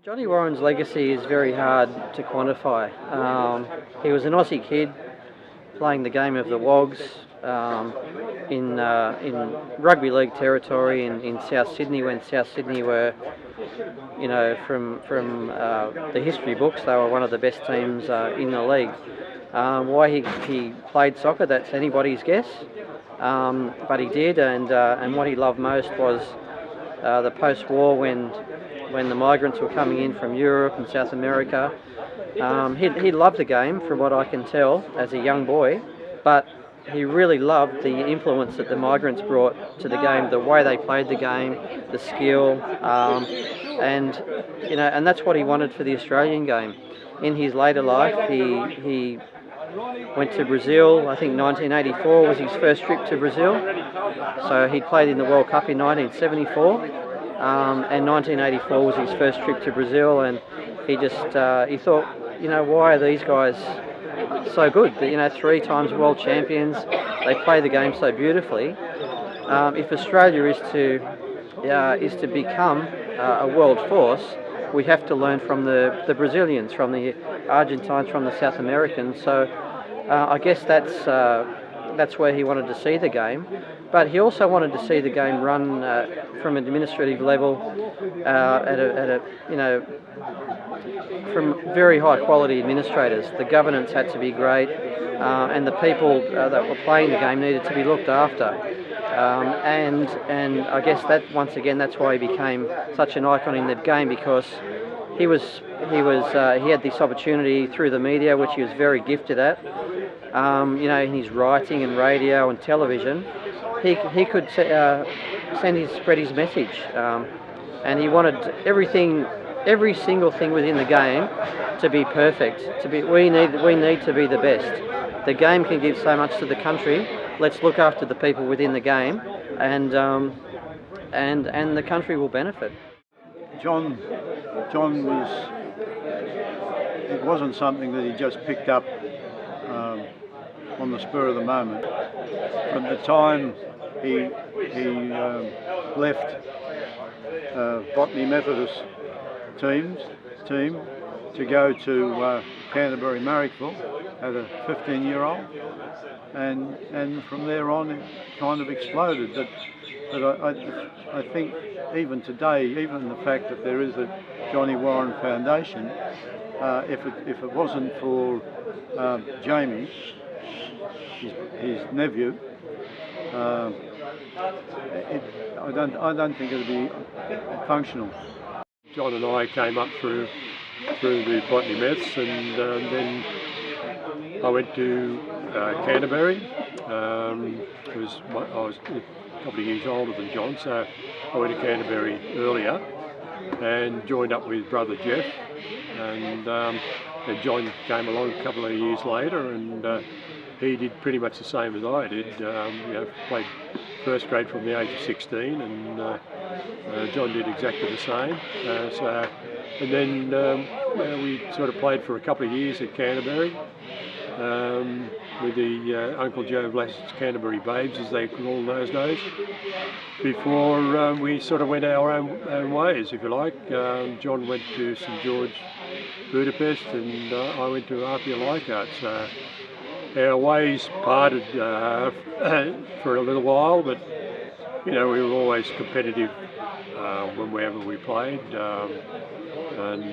Johnny Warren's legacy is very hard to quantify. He was an Aussie kid playing the game of the Wogs in rugby league territory in South Sydney, when South Sydney were, from the history books, they were one of the best teams in the league. Why he played soccer, that's anybody's guess, but he did, and what he loved most was the post-war when the migrants were coming in from Europe and South America. He loved the game, from what I can tell, as a young boy, but he really loved the influence that the migrants brought to the game, the way they played the game, the skill, and that's what he wanted for the Australian game. In his later life, he went to Brazil. I think 1984 was his first trip to Brazil. So he played in the World Cup in 1974, and 1984 was his first trip to Brazil. And he thought, why are these guys so good? 3 times world champions. They play the game so beautifully. If Australia is to become a world force, we have to learn from the Brazilians, from the Argentines, from the South Americans. So I guess that's where he wanted to see the game. But he also wanted to see the game run from an administrative level from very high quality administrators. The governance had to be great, and the people that were playing the game needed to be looked after. And I guess that, once again, that's why he became such an icon in the game, because he had this opportunity through the media, which he was very gifted at. In his writing and radio and television, he could spread his message, and he wanted every single thing within the game to be perfect. We need to be the best. The game can give so much to the country. Let's look after the people within the game, and the country will benefit. John was. It wasn't something that he just picked up on the spur of the moment. From the time he left Botany Methodist team to go to Canterbury Marrickville as a 15-year-old, and from there on it kind of exploded. But I think even today, even the fact that there is a Johnny Warren Foundation, if it wasn't for Jamie, his nephew, I don't think it'd be functional. John and I came up through the Botany Mets, and then I went to Canterbury. I was a couple of years older than John, so I went to Canterbury earlier and joined up with brother Jeff, and John came along a couple of years later, and he did pretty much the same as I did. Played first grade from the age of 16, and John did exactly the same. And then we sort of played for a couple of years at Canterbury with the Uncle Joe Blass's Canterbury Babes, as they called all those days, before we sort of went our own ways, if you like. John went to St George, Budapest, and I went to RPA Leichhardt. So our ways parted for a little while, but we were always competitive whenever we played, and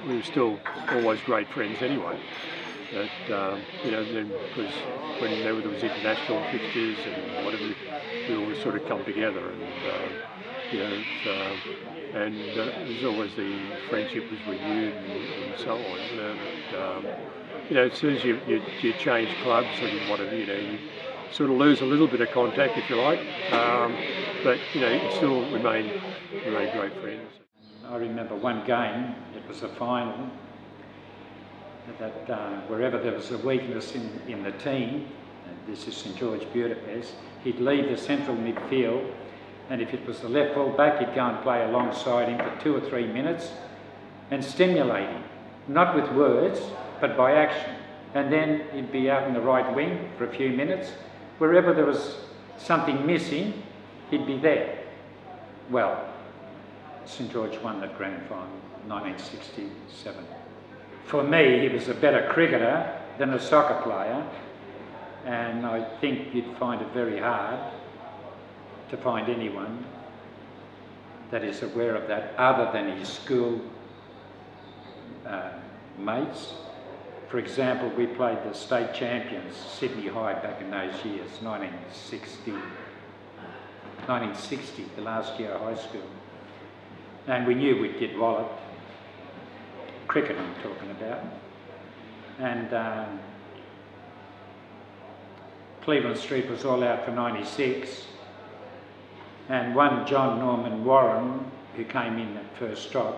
we were still always great friends anyway. But then, because when there was international fixtures and whatever, we always sort of come together, and there's always the friendship was renewed and so on. As soon as you change clubs and whatever, you sort of lose a little bit of contact, if you like, but you still remain great friends. I remember one game, it was a final, that wherever there was a weakness in the team, and this is St George Budapest, he'd leave the central midfield, and if it was the left full back, he'd go and play alongside him for 2 or 3 minutes and stimulate him, not with words, but by action. And then he'd be out in the right wing for a few minutes. Wherever there was something missing, he'd be there. Well, St George won that grand final. 1967. For me, he was a better cricketer than a soccer player, and I think you'd find it very hard to find anyone that is aware of that other than his school mates. For example, we played the state champions, Sydney High, back in those years, 1960, the last year of high school. And we knew we'd get walloped. Cricket I'm talking about. And Cleveland Street was all out for 96. And one Johnnywarren, who came in at first drop,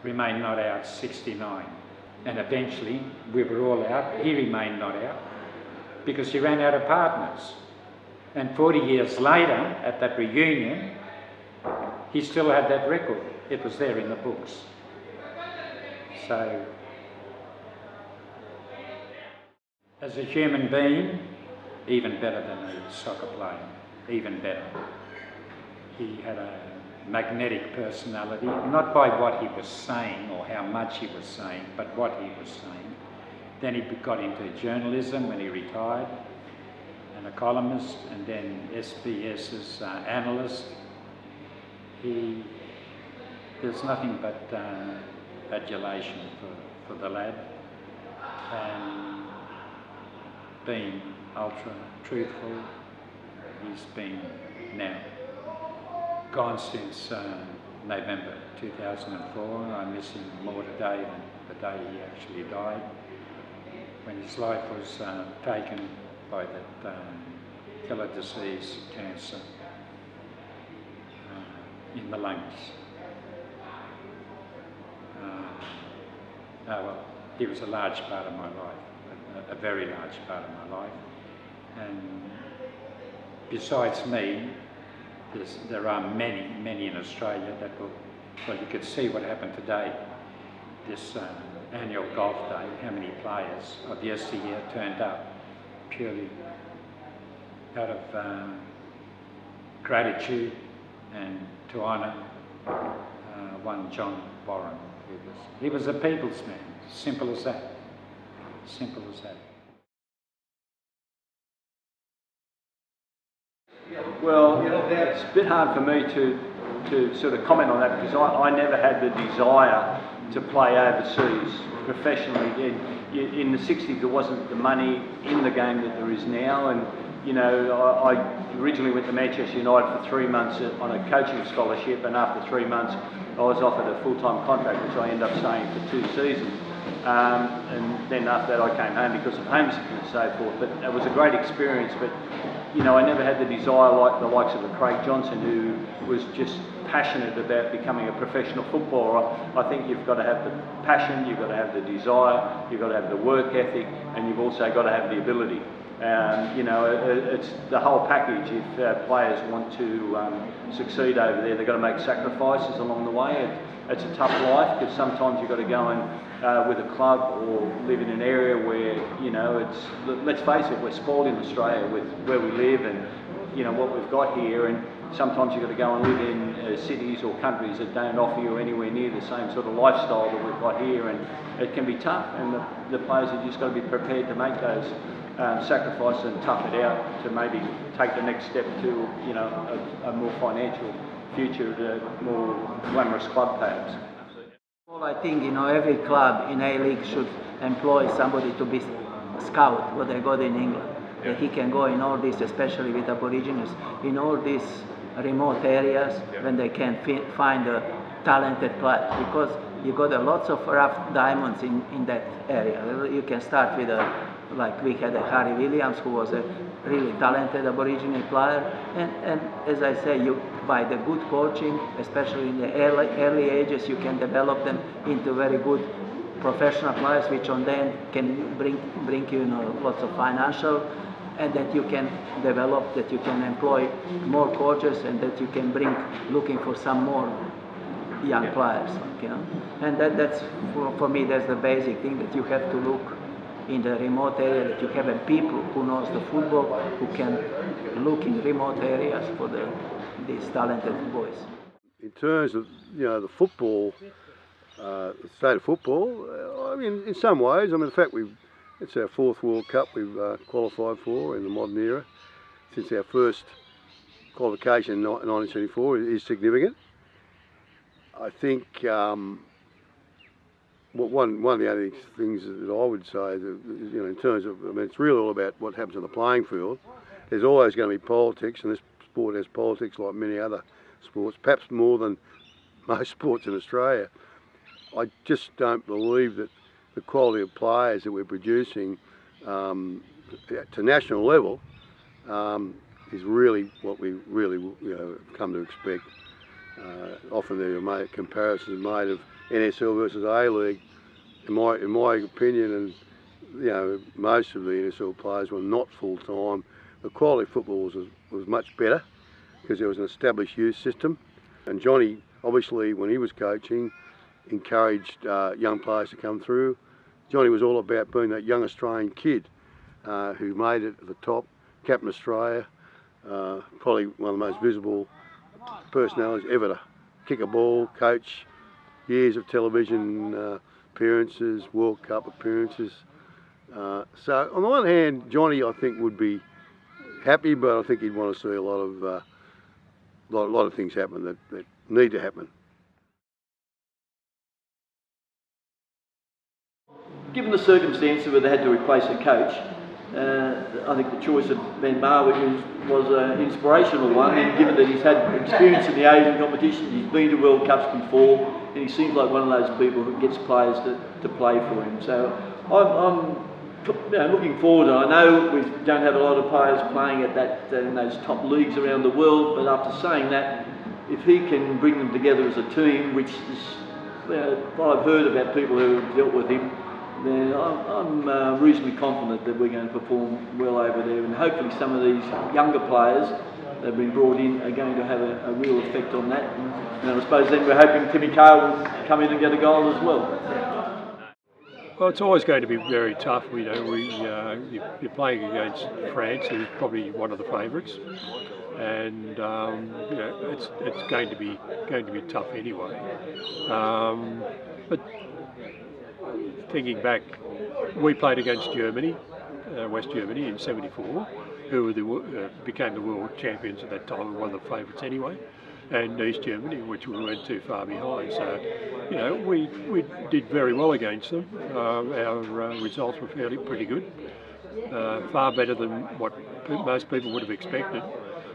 remained not out 69. And eventually we were all out. He remained not out because he ran out of partners. And 40 years later, at that reunion, he still had that record. It was there in the books. So, as a human being, even better than a soccer player, even better. He had a magnetic personality, not by what he was saying or how much he was saying, but what he was saying. Then he got into journalism when he retired, and a columnist, and then SBS's analyst. There's nothing but adulation for the lad, and being ultra truthful. He's been now gone since November 2004. I miss him more today than the day he actually died, when his life was taken by that killer disease, cancer, in the lungs. Well, he was a large part of my life, a very large part of my life. And besides me, there are many in Australia that will, well, you could see what happened today, this annual golf day, how many players of yesteryear turned up purely out of gratitude and to honour one John Warren. He was a people's man, simple as that, simple as that. Well, it's a bit hard for me to sort of comment on that, because I never had the desire to play overseas professionally. In the 60s there wasn't the money in the game that there is now, and you know, I originally went to Manchester United for 3 months on a coaching scholarship, and after 3 months I was offered a full-time contract, which I ended up staying for 2 seasons. And then after that I came home because of homesickness and so forth. But it was a great experience, but you know, I never had the desire like the likes of a Craig Johnson, who was just passionate about becoming a professional footballer. I think you've got to have the passion, you've got to have the desire, you've got to have the work ethic, and you've also got to have the ability. You know, it's the whole package. If players want to succeed over there, they've got to make sacrifices along the way. It's a tough life, because sometimes you've got to go in with a club or live in an area where, you know, let's face it, we're spoiled in Australia with where we live and, you know, what we've got here, and sometimes you've got to go and live in cities or countries that don't offer you anywhere near the same sort of lifestyle that we've got here, and it can be tough, and the players have just got to be prepared to make those sacrifice and tough it out to maybe take the next step to, you know, a more financial future at a more glamorous club perhaps. Well, I think, you know, every club in A-League should employ somebody to be scout, what they got in England. Yeah. That he can go in all this, especially with Aborigines, in all these remote areas, yeah, when they can find a talented player, because you got lots of rough diamonds in that area. You can start with like we had a Harry Williams, who was a really talented Aboriginal player, and as I say, by the good coaching, especially in the early ages, you can develop them into very good professional players, which on then can bring you, lots of financial, and that you can develop, that you can employ more coaches, and that you can bring looking for some more young players, you know. And that's for me, that's the basic thing, that you have to look in the remote area, that you have a people who knows the football, who can look in remote areas for these talented boys. In terms of, you know, the football, the state of football. I mean, in some ways, I mean, the fact it's our 4th World Cup we've qualified for in the modern era since our first qualification in 1974 is significant. I think one of the only things that I would say that, you know, in terms of, I mean, it's really all about what happens on the playing field. There's always going to be politics, and this sport has politics like many other sports, perhaps more than most sports in Australia. I just don't believe that the quality of players that we're producing to national level is really what we really come to expect. Often there are comparisons made of NSL versus A-League. In my opinion, and you know, most of the NSL players were not full time. The quality of football was much better because there was an established youth system. And Johnny, obviously, when he was coaching, encouraged young players to come through. Johnny was all about being that young Australian kid who made it at the top, Captain Australia, probably one of the most visible personalities ever to kick a ball, coach, years of television appearances, World Cup appearances. So on the one hand, Johnny, I think, would be happy, but I think he'd want to see a lot of things happen that need to happen. Given the circumstances where they had to replace a coach, I think the choice of Ben Marwick was an inspirational one, and given that he's had experience in the Asian competitions, he's been to World Cups before, and he seems like one of those people who gets players to play for him. So I'm looking forward. I know we don't have a lot of players playing at in those top leagues around the world, but after saying that, if he can bring them together as a team, which is what I've heard about people who have dealt with him, then I'm reasonably confident that we're going to perform well over there, and hopefully some of these younger players that have been brought in are going to have a real effect on that. And I suppose then we're hoping Timmy Carr will come in and get a goal as well. Well, it's always going to be very tough. You know, you're playing against France, who's probably one of the favourites, and you know, it's going to be tough anyway. But thinking back, we played against Germany, West Germany in '74, who became the world champions at that time and one of the favourites anyway, and East Germany, which we weren't too far behind. So, you know, we did very well against them. Our results were pretty good, far better than what most people would have expected,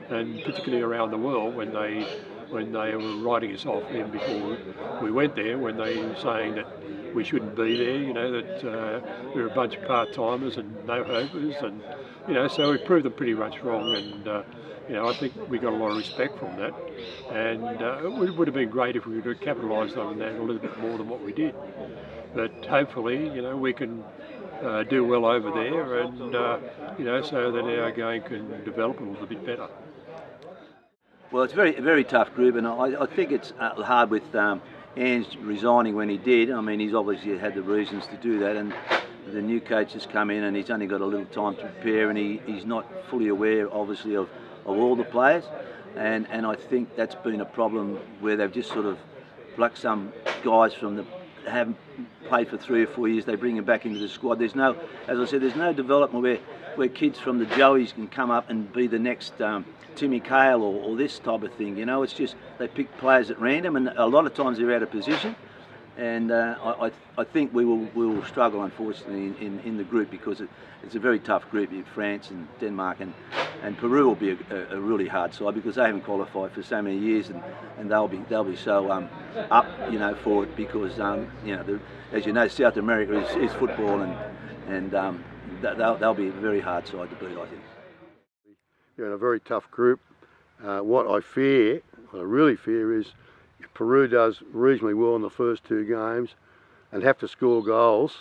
and particularly around the world when they were writing us off even before we went there, when they were saying that we shouldn't be there, you know, that we were a bunch of part-timers and no-hopers, and, you know, so we proved them pretty much wrong, and, you know, I think we got a lot of respect from that, and it would have been great if we could have capitalised on that a little bit more than what we did. But hopefully, you know, we can do well over there, and, you know, so that our game can develop a little bit better. Well, it's a very tough group, and I think it's hard with Ange resigning when he did. I mean, he's obviously had the reasons to do that, and the new coach has come in and he's only got a little time to prepare, and he's not fully aware, obviously, of all the players, and I think that's been a problem where they've just sort of plucked some guys from the haven't played for 3 or 4 years. They bring them back into the squad. There's no, as I said, there's no development where kids from the Joeys can come up and be the next Timmy Cale or this type of thing. You know, it's just they pick players at random, and a lot of times they're out of position. And I think we will struggle, unfortunately, in the group, because it's a very tough group. France and Denmark and Peru will be a really hard side, because they haven't qualified for so many years, and they'll be so up, you know, for it, because you know, as you know, South America is football, and they'll be a very hard side to beat, I think. You're in a very tough group. What I really fear is, if Peru does reasonably well in the first 2 games and have to score goals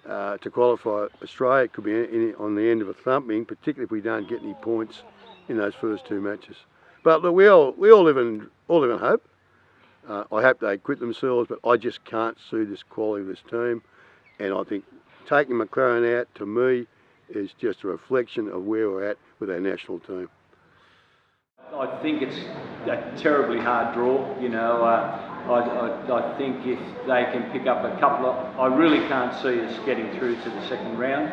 to qualify, Australia could be on the end of a thumping, particularly if we don't get any points in those first 2 matches. But look, we all live in hope. I hope they quit themselves, but I just can't see this quality of this team. And I think taking McLaren out, to me, is just a reflection of where we're at with our national team. I think it's a terribly hard draw. You know, I think if they can pick up a couple of, I really can't see us getting through to the second round.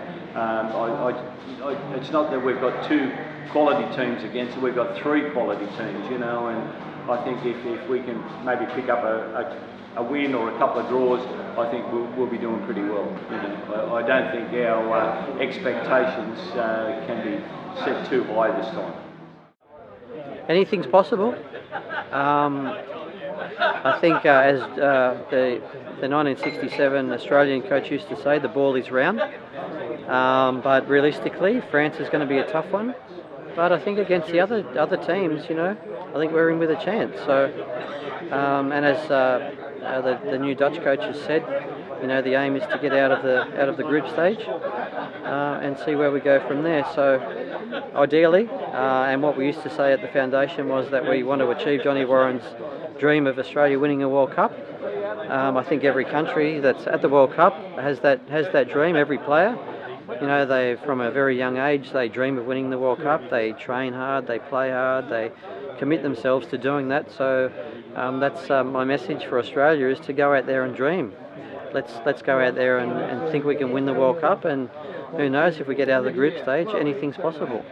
It's not that we've got two quality teams against it, we've got three quality teams, you know, and I think if we can maybe pick up a win or a couple of draws, I think we'll be doing pretty well. You know, I don't think our expectations can be set too high this time. Anything's possible. I think as the 1967 Australian coach used to say, the ball is round. But realistically, France is going to be a tough one. But I think against the other teams, you know, I think we're in with a chance. So, and as the new Dutch coach has said, you know, the aim is to get out of the group stage and see where we go from there. So, ideally, and what we used to say at the foundation was that we want to achieve Johnny Warren's dream of Australia winning a World Cup. I think every country that's at the World Cup has that dream. Every player, you know, they from a very young age they dream of winning the World Cup. They train hard, they play hard, they commit themselves to doing that. So that's my message for Australia, is to go out there and dream. Let's go out there and think we can win the World Cup, and who knows, if we get out of the group stage, anything's possible.